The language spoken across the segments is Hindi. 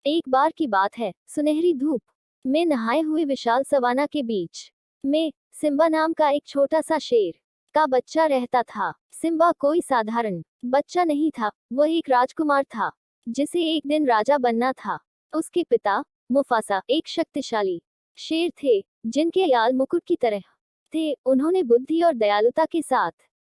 एक बार की बात है, सुनहरी धूप में नहाए हुए विशाल सवाना के बीच में सिम्बा नाम का एक छोटा सा शेर का बच्चा रहता था। सिम्बा कोई साधारण बच्चा नहीं था, वह एक राजकुमार था जिसे एक दिन राजा बनना था। उसके पिता मुफासा एक शक्तिशाली शेर थे जिनके याल मुकुट की तरह थे। उन्होंने बुद्धि और दयालुता के साथ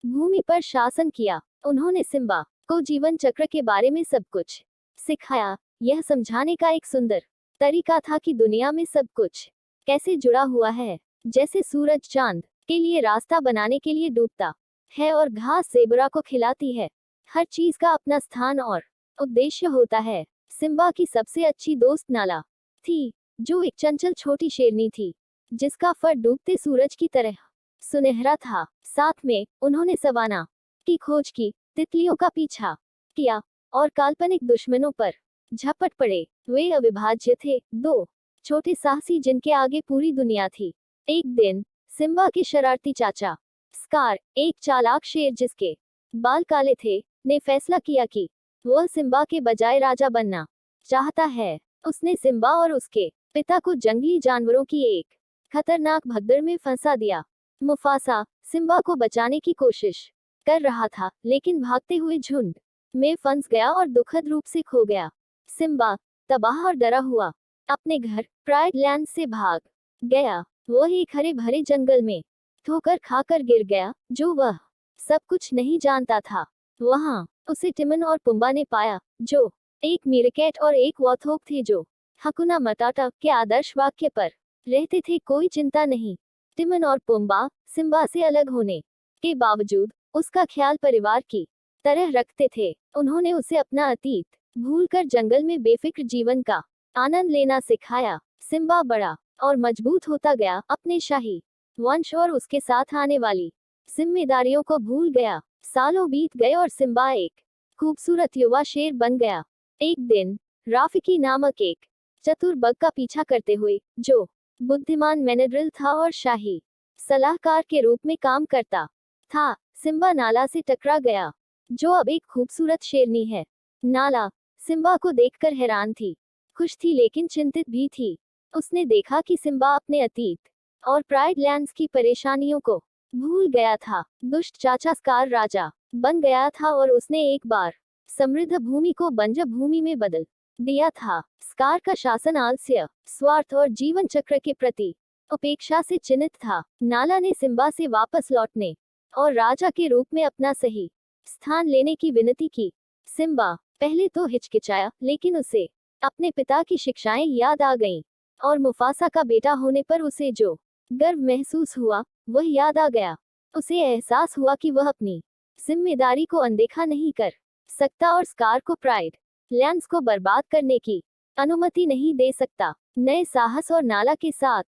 भूमि पर शासन किया। उन्होंने सिम्बा को जीवन चक्र के बारे में सब कुछ सिखाया। यह समझाने का एक सुंदर तरीका था कि दुनिया में सब कुछ कैसे जुड़ा हुआ है, जैसे सूरज चांद के लिए रास्ता बनाने के लिए डूबता है और घास ज़ेबरा को खिलाती है। हर चीज का अपना स्थान और उद्देश्य होता है। सिम्बा की सबसे अच्छी दोस्त नाला थी, जो एक चंचल छोटी शेरनी थी जिसका फर डूबते सूरज की तरह सुनहरा था। साथ में उन्होंने सवाना की खोज की, तितलियों का पीछा किया और काल्पनिक दुश्मनों पर झपट पड़े। वे अविभाज्य थे, दो छोटे साहसी जिनके आगे पूरी दुनिया थी। एक दिन सिम्बा के शरारती चाचा स्कार, एक चालाक शेर जिसके बाल काले थे, ने फैसला किया कि वह सिम्बा के बजाय राजा बनना चाहता है। उसने सिम्बा और उसके पिता को जंगली जानवरों की एक खतरनाक भगदड़ में फंसा दिया। मुफासा सिम्बा को बचाने की कोशिश कर रहा था, लेकिन भागते हुए झुंड में फंस गया और दुखद रूप से खो गया। सिम्बा तबाह और डरा हुआ अपने घर प्राइड लैंड से भाग गया। वह एक हरे भरे जंगल में ठोकर खाकर गिर गया, जो वह सब कुछ नहीं जानता था। वहां उसे टिमन और पुम्बा ने पाया, जो एक मीरकैट और एक वॉथोक थे जो हकुना मटाटा के आदर्श वाक्य पर रहते थे। कोई चिंता नहीं। टिमन और पुम्बा सिम्बा से अलग होने के बावजूद उसका ख्याल परिवार की तरह रखते थे। उन्होंने उसे अपना अतीत भूलकर जंगल में बेफिक्र जीवन का आनंद लेना सिखाया। सिम्बा बड़ा और मजबूत होता गया, अपने शाही वंश और उसके साथ आने वाली जिम्मेदारियों को भूल गया। सालों बीत गए और सिम्बा एक खूबसूरत युवा शेर बन गया। एक दिन राफिकी नामक एक चतुर बग का पीछा करते हुए, जो बुद्धिमान मैनेड्रिल था और शाही सलाहकार के रूप में काम करता था, सिम्बा नाला से टकरा गया, जो अब एक खूबसूरत शेरनी है। नाला सिम्बा को देखकर हैरान थी, खुश थी लेकिन चिंतित भी थी। उसने देखा कि सिम्बा अपने अतीत और प्राइड लैंड्स की परेशानियों को भूल गया था। दुष्ट चाचा स्कार राजा बन गया था और उसने एक बार समृद्ध भूमि को बंजर भूमि में बदल दिया था। स्कार का शासन आलस्य, स्वार्थ और जीवन चक्र के प्रति उपेक्षा से चिन्हित था। नाला ने सिम्बा से वापस लौटने और राजा के रूप में अपना सही स्थान लेने की विनती की। सिम्बा पहले तो हिचकिचाया, लेकिन उसे अपने पिता की शिक्षाएं याद आ गईं और मुफासा का बेटा होने पर उसे जो गर्व महसूस हुआ वह याद आ गया। उसे एहसास हुआ कि वह अपनी जिम्मेदारी को अनदेखा नहीं कर सकता और स्कार को प्राइड लैंड्स को बर्बाद करने की अनुमति नहीं दे सकता। नए साहस और नाला के साथ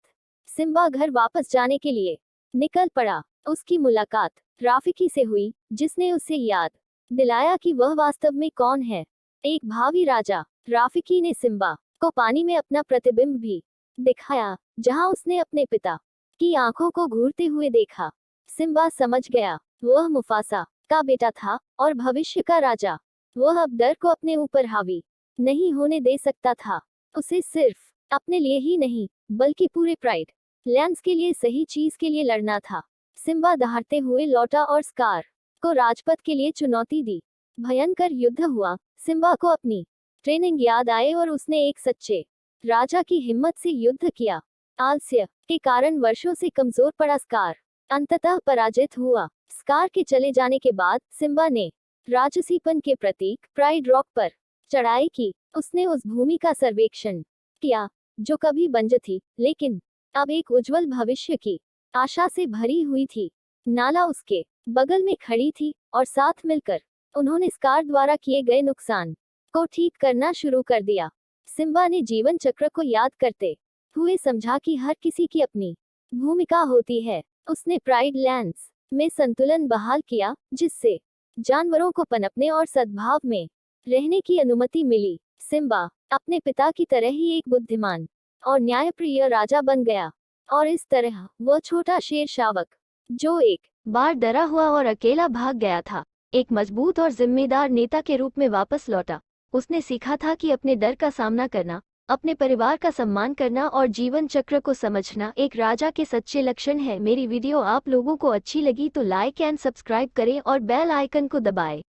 सिम्बा घर वापस जाने के लिए निकल पड़ा। उसकी मुलाकात राफिकी से हुई, जिसने उसे याद दिलाया कि वह वास्तव में कौन है, एक भावी राजा। राफिकी ने सिम्बा को पानी में अपना प्रतिबिंब भी दिखाया, जहां उसने अपने पिता की आंखों को घूरते हुए देखा। सिम्बा समझ गया, वह मुफासा का बेटा था और भविष्य का राजा। वह अब डर को अपने ऊपर हावी नहीं होने दे सकता था। उसे सिर्फ अपने लिए ही नहीं, बल्कि पूरे प्राइड लैंड्स के लिए सही चीज के लिए लड़ना था। सिम्बा दहाड़ते हुए लौटा और स्कार को राजपथ के लिए चुनौती दी। भयंकर युद्ध हुआ। सिम्बा को अपनी ट्रेनिंग याद आए और उसने एक सच्चे राजा की हिम्मत से युद्ध किया। आलस्य के कारण वर्षों से कमजोर पड़ा स्कार अंततः पराजित हुआ। स्कार के चले जाने के बाद सिम्बा ने राजसीपन के प्रतीक प्राइड रॉक पर चढ़ाई की। उसने उस भूमि का सर्वेक्षण किया जो कभी बंजर थी, लेकिन अब एक उज्जवल भविष्य की आशा से भरी हुई थी। नाला उसके बगल में खड़ी थी और साथ मिलकर उन्होंने स्कार द्वारा किए गए नुकसान को ठीक करना शुरू कर दिया। सिम्बा ने जीवन चक्र को याद करते हुए समझा कि हर किसी की अपनी भूमिका होती है। उसने प्राइड लैंड्स में संतुलन बहाल किया, जिससे जानवरों को पनपने और सद्भाव में रहने की अनुमति मिली। सिम्बा अपने पिता की तरह ही एक बुद्धिमान और न्यायप्रिय राजा बन गया, और इस तरह वह छोटा शेर शावक, जो एक बार डरा हुआ और अकेला भाग गया था, एक मजबूत और जिम्मेदार नेता के रूप में वापस लौटा। उसने सीखा था कि अपने डर का सामना करना, अपने परिवार का सम्मान करना और जीवन चक्र को समझना एक राजा के सच्चे लक्षण है। मेरी वीडियो आप लोगों को अच्छी लगी तो लाइक एंड सब्सक्राइब करें और बेल आइकन को दबाएं।